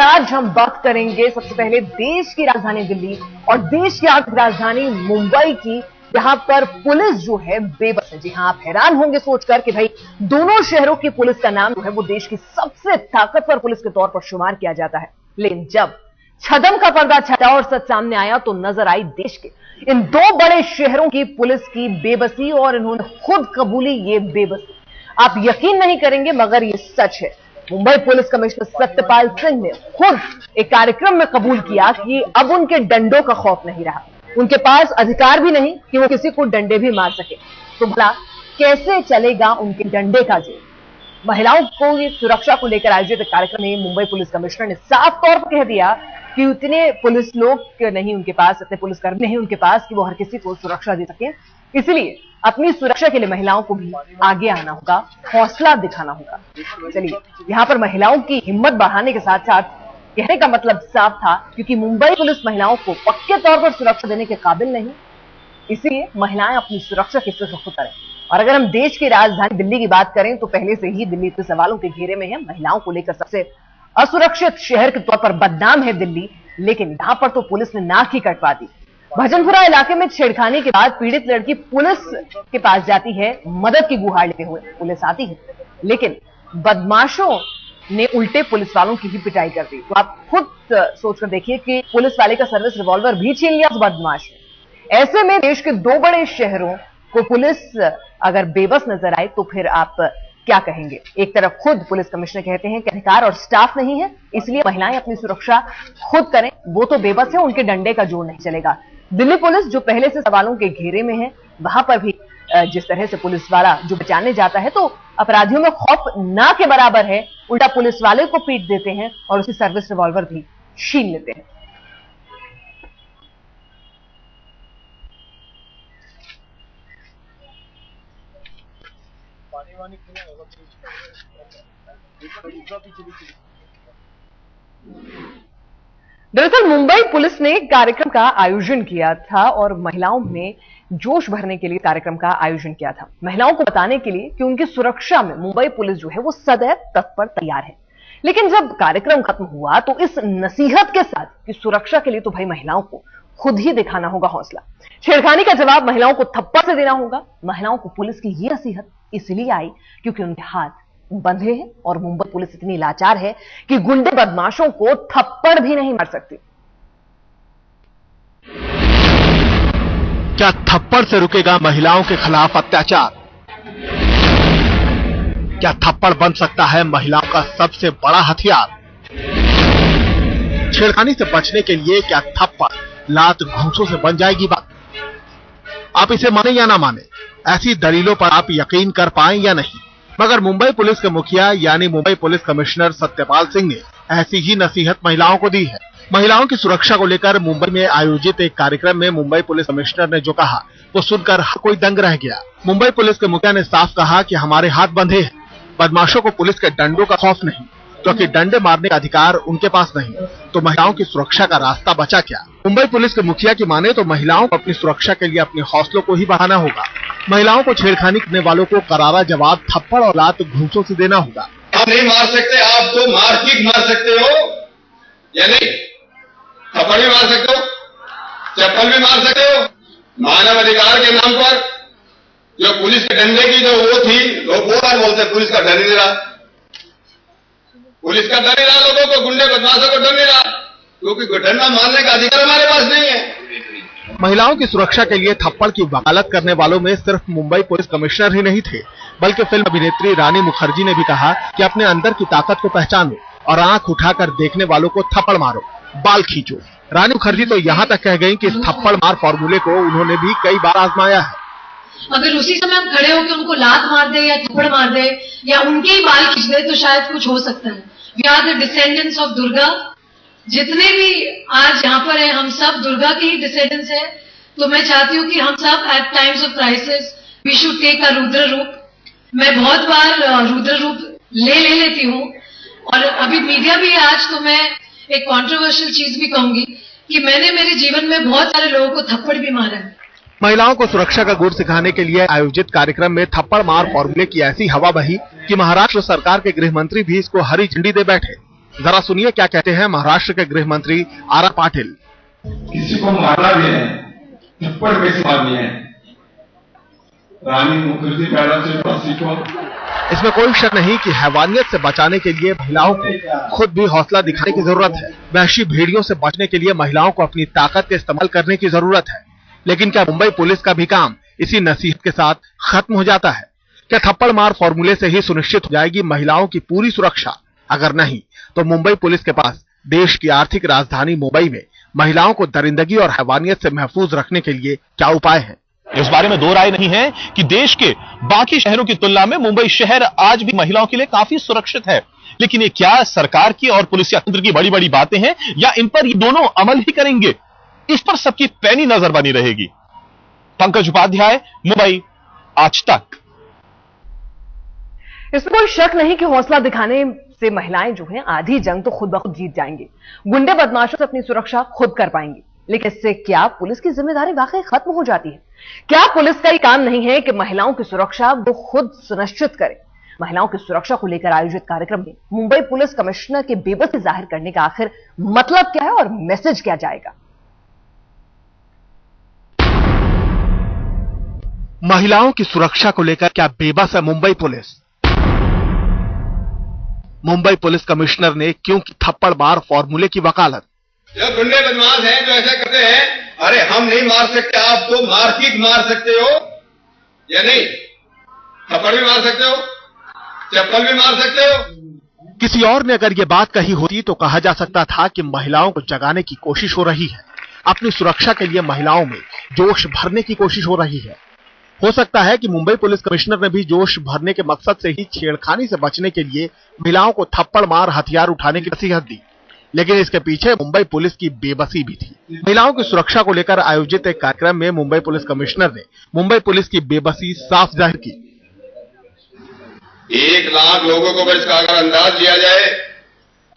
आज हम बात करेंगे सबसे पहले देश की राजधानी दिल्ली और देश की आर्थिक राजधानी मुंबई की, जहां पर पुलिस जो है बेबस है। जी हां, आप हैरान होंगे सोचकर कि भाई दोनों शहरों की पुलिस का नाम जो है वो देश की सबसे ताकतवर पुलिस के तौर पर शुमार किया जाता है। लेकिन जब छदम का पर्दा छटा और सच सामने आया तो नजर आई देश के इन दो बड़े शहरों की पुलिस की बेबसी, और इन्होंने खुद कबूली ये बेबसी। आप यकीन नहीं करेंगे मगर ये सच है। मुंबई पुलिस कमिश्नर सत्यपाल सिंह ने खुद एक कार्यक्रम में कबूल किया कि अब उनके डंडों का खौफ नहीं रहा, उनके पास अधिकार भी नहीं कि वो किसी को डंडे भी मार सके। तो भला कैसे चलेगा उनके डंडे का जोर? महिलाओं को सुरक्षा को लेकर आयोजित कार्यक्रम में मुंबई पुलिस कमिश्नर ने साफ तौर पर कह दिया कि उतने पुलिस लोग नहीं उनके पास, इतने पुलिसकर्मी नहीं उनके पास कि वो हर किसी को सुरक्षा दे सके। इसलिए अपनी सुरक्षा के लिए महिलाओं को भी आगे आना होगा, हौसला दिखाना होगा। चलिए, यहां पर महिलाओं की हिम्मत बढ़ाने के साथ साथ कहने का मतलब साफ था, क्योंकि मुंबई पुलिस महिलाओं को पक्के तौर पर सुरक्षा देने के काबिल नहीं, इसलिए महिलाएं अपनी सुरक्षा की फिक्र खुद करें। और अगर हम देश की राजधानी दिल्ली की बात करें तो पहले से ही दिल्ली इतने सवालों के घेरे में है। महिलाओं को लेकर सबसे असुरक्षित शहर के तौर पर बदनाम है दिल्ली, लेकिन यहां पर तो पुलिस ने नाक ही कटवा दी। भजनपुरा इलाके में छेड़खानी के बाद पीड़ित लड़की पुलिस के पास जाती है, मदद की गुहार लेते हुए पुलिस आती है, लेकिन बदमाशों ने उल्टे पुलिस वालों की ही पिटाई कर दी। तो आप खुद सोचकर देखिए कि पुलिस वाले का सर्विस रिवॉल्वर भी छीन लिया उस बदमाश ने। ऐसे में देश के दो बड़े शहरों को पुलिस अगर बेबस नजर आए तो फिर आप क्या कहेंगे? एक तरफ खुद पुलिस कमिश्नर कहते हैं कि अधिकार और स्टाफ नहीं है, इसलिए महिलाएं अपनी सुरक्षा खुद करें, वो तो बेबस है, उनके डंडे का जोर नहीं चलेगा। दिल्ली पुलिस जो पहले से सवालों के घेरे में है, वहां पर भी जिस तरह से पुलिस वाला जो बचाने जाता है तो अपराधियों में खौफ ना के बराबर है, उल्टा पुलिस वाले को पीट देते हैं और उसकी सर्विस रिवॉल्वर भी छीन लेते हैं। दरअसल मुंबई पुलिस ने कार्यक्रम का आयोजन किया था और महिलाओं में जोश भरने के लिए कार्यक्रम का आयोजन किया था, महिलाओं को बताने के लिए कि उनकी सुरक्षा में मुंबई पुलिस जो है वो सदैव तत्पर तैयार है। लेकिन जब कार्यक्रम खत्म हुआ तो इस नसीहत के साथ कि सुरक्षा के लिए तो भाई महिलाओं को खुद ही दिखाना होगा हौसला। छेड़खानी का जवाब महिलाओं को थप्पड़ से देना होगा। महिलाओं को पुलिस की यह नसीहत इसलिए आई क्योंकि उनके हाथ बंधे हैं और मुंबई पुलिस इतनी लाचार है कि गुंडे बदमाशों को थप्पड़ भी नहीं मार सकती। क्या थप्पड़ से रुकेगा महिलाओं के खिलाफ अत्याचार? क्या थप्पड़ बन सकता है महिलाओं का सबसे बड़ा हथियार? छेड़खानी से बचने के लिए क्या थप्पड़, लात, घूंसों से बन जाएगी बात? आप इसे माने या ना माने, ऐसी दलीलों पर आप यकीन कर पाएं या नहीं, मगर मुंबई पुलिस के मुखिया यानी मुंबई पुलिस कमिश्नर सत्यपाल सिंह ने ऐसी ही नसीहत महिलाओं को दी है। महिलाओं की सुरक्षा को लेकर मुंबई में आयोजित एक कार्यक्रम में मुंबई पुलिस कमिश्नर ने जो कहा वो सुनकर हर कोई दंग रह गया। मुंबई पुलिस के मुखिया ने साफ कहा कि हमारे हाथ बंधे हैं, बदमाशों को पुलिस के डंडों का खौफ नहीं, क्योंकि डंडे मारने का अधिकार उनके पास नहीं, तो महिलाओं की सुरक्षा का रास्ता बचा क्या? मुंबई पुलिस के मुखिया की माने तो महिलाओं को अपनी सुरक्षा के लिए अपने हौसलों को ही बढ़ाना होगा। महिलाओं को छेड़खानी करने वालों को करारा जवाब थप्पड़ और लात घूंसों से देना होगा। आप नहीं मार सकते, आप तो मारपीट मार सकते हो या नहीं? थप्पड़ भी मार सकते हो, चप्पल भी मार सकते हो। मानव अधिकार के नाम पर जो पुलिस के डंडे की जो वो थी, लोग वो बार बोलते पुलिस का डर नहीं रहा, पुलिस का डर नहीं रहा, लोगों को गुंडे बदमाशों को डर नहीं रहा, क्योंकि डंडा मारने का अधिकार हमारे पास नहीं है। महिलाओं की सुरक्षा के लिए थप्पड़ की वकालत करने वालों में सिर्फ मुंबई पुलिस कमिश्नर ही नहीं थे, बल्कि फिल्म अभिनेत्री रानी मुखर्जी ने भी कहा कि अपने अंदर की ताकत को पहचानो और आंख उठाकर देखने वालों को थप्पड़ मारो, बाल खींचो। रानी मुखर्जी तो यहाँ तक कह गयी कि इस थप्पड़ मार फॉर्मूले को उन्होंने भी कई बार आजमाया है। अगर उसी समय हम खड़े होकर उनको लात मार दे या थप्पड़ मार दे या उनके ही बाल खींच दे तो शायद कुछ हो सकता है। We are the descendants of Durga. जितने भी आज यहाँ पर है हम सब दुर्गा के ही डिसेंडेंट्स हैं। तो मैं चाहती हूँ कि हम सब at times of crisis we should take a Rudra roop. मैं बहुत बार रुद्र रूप ले लेती हूँ और अभी मीडिया भी आज तो मैं एक कंट्रोवर्शियल चीज भी कहूंगी कि मैंने मेरे जीवन में बहुत सारे लोगों को थप्पड़ भी मारा है। महिलाओं को सुरक्षा का गुर सिखाने के लिए आयोजित कार्यक्रम में थप्पड़ मार फॉर्मूले की ऐसी हवा बही कि महाराष्ट्र सरकार के गृह मंत्री भी इसको हरी झंडी दे बैठे। जरा सुनिए क्या कहते हैं महाराष्ट्र के गृह मंत्री आर पाटिल। किसी को मारना भी है, थप्पड़ कैसे मारनी है, रानी मुखर्जी मैडम से थोड़ा सीखो। इसमें कोई शक नहीं कि हैवानियत से बचाने के लिए महिलाओं को खुद भी हौसला दिखाने की जरूरत है। वहशी भेड़ियों से बचने के लिए महिलाओं को अपनी ताकत का इस्तेमाल करने की जरूरत है। लेकिन क्या मुंबई पुलिस का भी काम इसी नसीहत के साथ खत्म हो जाता है? क्या थप्पड़ मार फॉर्मूले से ही सुनिश्चित हो जाएगी महिलाओं की पूरी सुरक्षा? अगर नहीं तो मुंबई पुलिस के पास देश की आर्थिक राजधानी मुंबई में महिलाओं को दरिंदगी और हैवानियत से महफूज रखने के लिए क्या उपाय हैं? इस बारे में दो राय नहीं है कि देश के बाकी शहरों की तुलना में मुंबई शहर आज भी महिलाओं के लिए काफी सुरक्षित है। लेकिन ये क्या सरकार की और पुलिस तंत्र की बड़ी बड़ी बातें हैं या इन पर ये दोनों अमल ही करेंगे? इस पर सबकी पैनी नजर बनी रहेगी। पंकज उपाध्याय, मुंबई, आज तक। इसमें कोई शक नहीं कि हौसला दिखाने से महिलाएं जो हैं आधी जंग तो खुद ब खुद जीत जाएंगे। गुंडे बदमाशों से अपनी सुरक्षा खुद कर पाएंगी। लेकिन इससे क्या पुलिस की जिम्मेदारी वाकई खत्म हो जाती है? क्या पुलिस का ये काम नहीं है कि महिलाओं की सुरक्षा वो खुद सुनिश्चित करे? महिलाओं की सुरक्षा को लेकर आयोजित कार्यक्रम में मुंबई पुलिस कमिश्नर के बेबसी जाहिर करने का आखिर मतलब क्या है और मैसेज क्या जाएगा? महिलाओं की सुरक्षा को लेकर क्या बेबस है Mumbai police? Mumbai police commissioner ने क्यों की थप्पड़ मार फॉर्मूले की वकालत? जो गुंडे बदमाश हैं जो ऐसा करते हैं, अरे हम नहीं मार सकते, आप तो मारपीट मार सकते हो या नहीं? थप्पड़ भी मार सकते हो, चप्पल भी मार सकते हो। किसी और ने अगर ये बात कही होती तो कहा जा सकता था कि महिलाओं को जगाने की कोशिश हो रही है, अपनी सुरक्षा के लिए महिलाओं में जोश भरने की कोशिश हो रही है। हो सकता है कि मुंबई पुलिस कमिश्नर ने भी जोश भरने के मकसद से ही छेड़खानी से बचने के लिए महिलाओं को थप्पड़ मार हथियार उठाने की नसीहत दी। लेकिन इसके पीछे मुंबई पुलिस की बेबसी भी थी। महिलाओं की सुरक्षा को लेकर आयोजित एक कार्यक्रम में मुंबई पुलिस कमिश्नर ने मुंबई पुलिस की बेबसी साफ जाहिर की। 1 लाख लोगों को इसका अगर अंदाज लिया जाए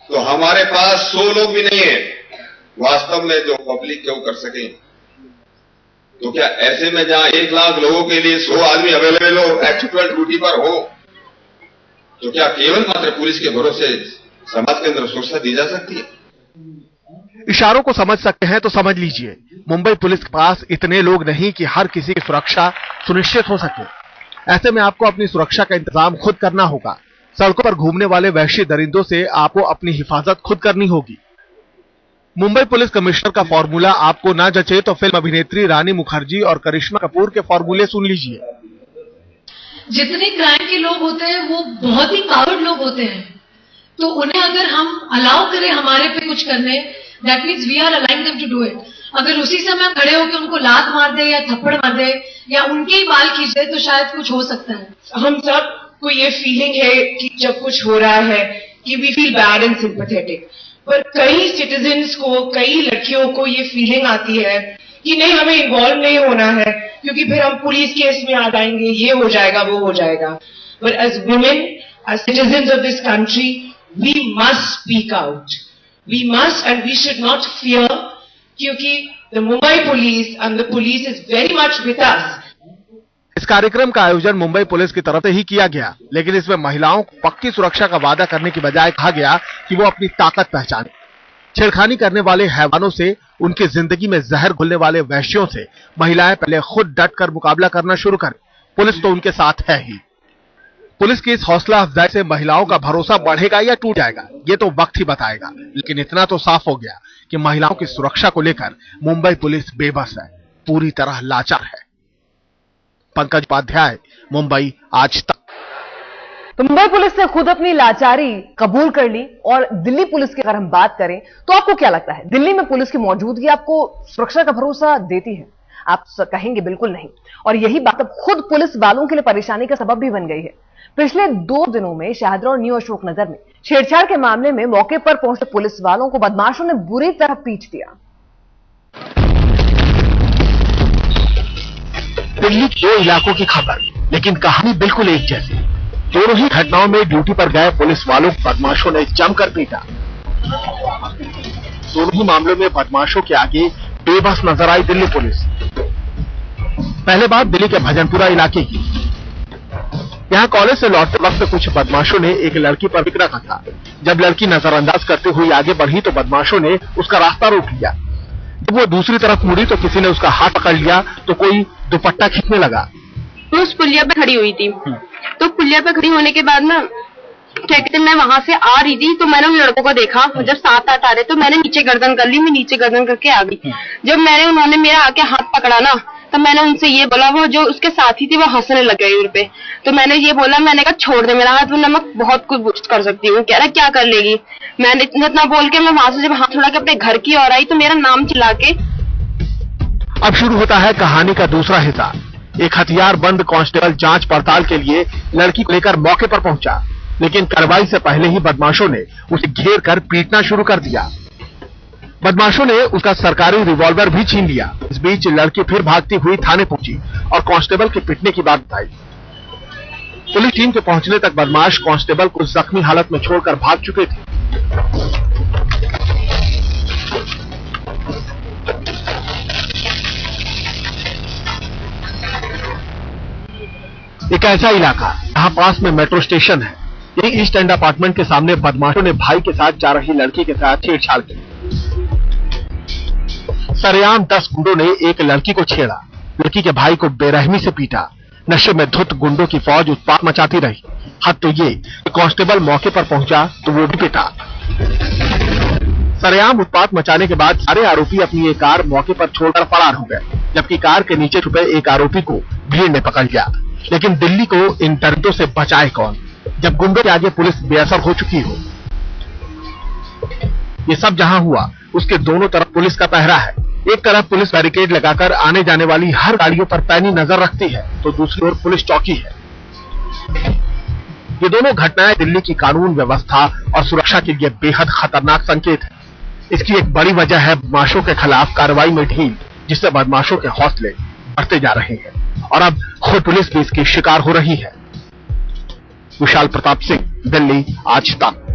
तो हमारे पास 100 लोग भी नहीं है वास्तव में जो पब्लिक को कर सके। तो क्या ऐसे में जहां 1 लाख लोगों के लिए 100 आदमी अवेलेबल हो, एक्चुअल ड्यूटी पर हो, तो क्या केवल मात्र पुलिस के भरोसे समाज के अंदर सुरक्षा दी जा सकती है? इशारों को समझ सकते हैं तो समझ लीजिए, मुंबई पुलिस के पास इतने लोग नहीं कि हर किसी की सुरक्षा सुनिश्चित हो सके। ऐसे में आपको अपनी सुरक्षा का इंतजाम खुद करना होगा। सड़कों पर घूमने वाले वहशी दरिंदों से आपको अपनी हिफाजत खुद करनी होगी। मुंबई पुलिस कमिश्नर का फॉर्मूला आपको ना जचे तो फिल्म अभिनेत्री रानी मुखर्जी और करिश्मा कपूर के फॉर्मूले सुन लीजिए। जितने क्राइम के लोग होते हैं वो बहुत ही कावर्ड लोग होते हैं, तो उन्हें अगर हम अलाउ करें हमारे पे कुछ करने, that means we are allowing them to do it. अगर उसी समय हम खड़े होकर उनको लात मार दे या थप्पड़ मार दे या उनके ही बाल खींच दे तो शायद कुछ हो सकता है। हम सब को ये फीलिंग है कि जब कुछ हो रहा है कि we feel bad and sympathetic, पर कई सिटीजन्स को, कई लड़कियों को ये फीलिंग आती है कि नहीं, हमें इन्वॉल्व नहीं होना है क्योंकि फिर हम पुलिस केस में आ जाएंगे, ये हो जाएगा, वो हो जाएगा। But as women, as citizens of this country, we must speak out, we must and we should not fear, क्योंकि the Mumbai police and the police is very much with us. इस कार्यक्रम का आयोजन मुंबई पुलिस की तरफ से ही किया गया, लेकिन इसमें महिलाओं को पक्की सुरक्षा का वादा करने की बजाय कहा गया कि वो अपनी ताकत पहचाने। छेड़खानी करने वाले हैवानों से, उनकी जिंदगी में जहर घुलने वाले वहशियों से महिलाएं पहले खुद डट कर मुकाबला करना शुरू करें। पुलिस तो उनके साथ है ही। पुलिस की इस हौसला अफजाई से महिलाओं का भरोसा बढ़ेगा या टूट जाएगा, ये तो वक्त ही बताएगा। लेकिन इतना तो साफ हो गया कि महिलाओं की सुरक्षा को लेकर मुंबई पुलिस बेबस है, पूरी तरह लाचार है। पंकज उपाध्याय, मुंबई, आज तक। तो मुंबई पुलिस ने खुद अपनी लाचारी कबूल कर ली। और दिल्ली पुलिस की अगर हम बात करें तो आपको क्या लगता है, दिल्ली में पुलिस की मौजूदगी आपको सुरक्षा का भरोसा देती है? आप कहेंगे बिल्कुल नहीं। और यही बात अब खुद पुलिस वालों के लिए परेशानी का सबब भी बन गई है। पिछले 2 दिनों में शाहदरा और न्यू अशोकनगर में छेड़छाड़ के मामले में मौके पर पहुंचे पुलिस वालों को बदमाशों ने बुरी तरह पीट दिया। दिल्ली के 2 इलाकों की खबर, लेकिन कहानी बिल्कुल एक जैसी। दोनों ही घटनाओं में ड्यूटी पर गए पुलिस वालों को बदमाशों ने जमकर पीटा। दोनों ही मामलों में बदमाशों के आगे बेबस नजर आई दिल्ली पुलिस। पहले बात दिल्ली के भजनपुरा इलाके की। यहाँ कॉलेज से लौटते वक्त कुछ बदमाशों ने एक लड़की पर बिक रखा था। जब लड़की नजरअंदाज करते हुए आगे बढ़ी तो बदमाशों ने उसका रास्ता रोक लिया। जब वो दूसरी तरफ मुड़ी तो किसी ने उसका हाथ पकड़ लिया तो कोई दुपट्टा खींचने लगा। मैं उस पुलिया पे खड़ी हुई थी, तो पुलिया पे खड़ी होने के बाद ना क्या कहते मैं वहां से आ रही थी तो मैंने उन लड़कों को देखा। जब 7-8 आ रहे तो मैंने नीचे गर्दन कर ली, मैं नीचे गर्दन करके आ गई। जब उन्होंने मेरा आके हाथ पकड़ा ना तो मैंने उनसे ये बोला, वो जो उसके साथी थी वो हंसने लग गए उन पे। तो मैंने ये बोला, मैंने कहा छोड़ दे मेरा हाथ, वरना मैं बहुत कुछ कर सकती हूँ। कह रहा क्या कर लेगी। मैंने इतना बोल के मैं वहां से जब हाथ उड़ा के अपने घर की ओर आई तो मेरा नाम चिल्ला के। अब शुरू होता है कहानी का दूसरा हिस्सा। एक हथियारबंद कांस्टेबल जांच पड़ताल के लिए लड़की को लेकर मौके पर पहुंचा, लेकिन कार्रवाई से पहले ही बदमाशों ने उसे घेर कर पीटना शुरू कर दिया। बदमाशों ने उसका सरकारी रिवॉल्वर भी छीन लिया। इस बीच लड़की फिर भागती हुई थाने पहुंची और कांस्टेबल के पिटने की बात बताई। पुलिस टीम के पहुंचने तक बदमाश कांस्टेबल को जख्मी हालत में छोड़कर भाग चुके थे। एक ऐसा इलाका जहां पास में मेट्रो स्टेशन है। यही ईस्ट एंड अपार्टमेंट के सामने बदमाशों ने भाई के साथ जा रही लड़की के साथ छेड़छाड़ की। सरेआम 10 गुंडों ने एक लड़की को छेड़ा, लड़की के भाई को बेरहमी से पीटा। नशे में धुत गुंडों की फौज उत्पात मचाती रही। हद तो ये कांस्टेबल मौके पर पहुंचा तो वो भी पिटा। सरेआम उत्पात मचाने के बाद सारे आरोपी अपनी एक कार मौके पर छोड़कर फरार हो गए, जबकि कार के नीचे छुपे एक आरोपी को भीड़ ने पकड़ लिया। लेकिन दिल्ली को इन दर्दों से बचाए कौन, जब गुंडों के आगे पुलिस बेअसर हो चुकी हो। ये सब जहां हुआ उसके दोनों तरफ पुलिस का पहरा है। एक तरफ पुलिस बैरिकेड लगाकर आने जाने वाली हर गाड़ियों पर पैनी नजर रखती है, तो दूसरी ओर पुलिस चौकी है। ये दोनों घटनाएं दिल्ली की कानून व्यवस्था और सुरक्षा के लिए बेहद खतरनाक संकेत है। इसकी एक बड़ी वजह है बदमाशों के खिलाफ कार्रवाई में ढील, जिससे बदमाशों के हौसले बढ़ते जा रहे हैं और अब खुद पुलिस भी इसकी शिकार हो रही है। विशाल प्रताप सिंह, दिल्ली आज तक।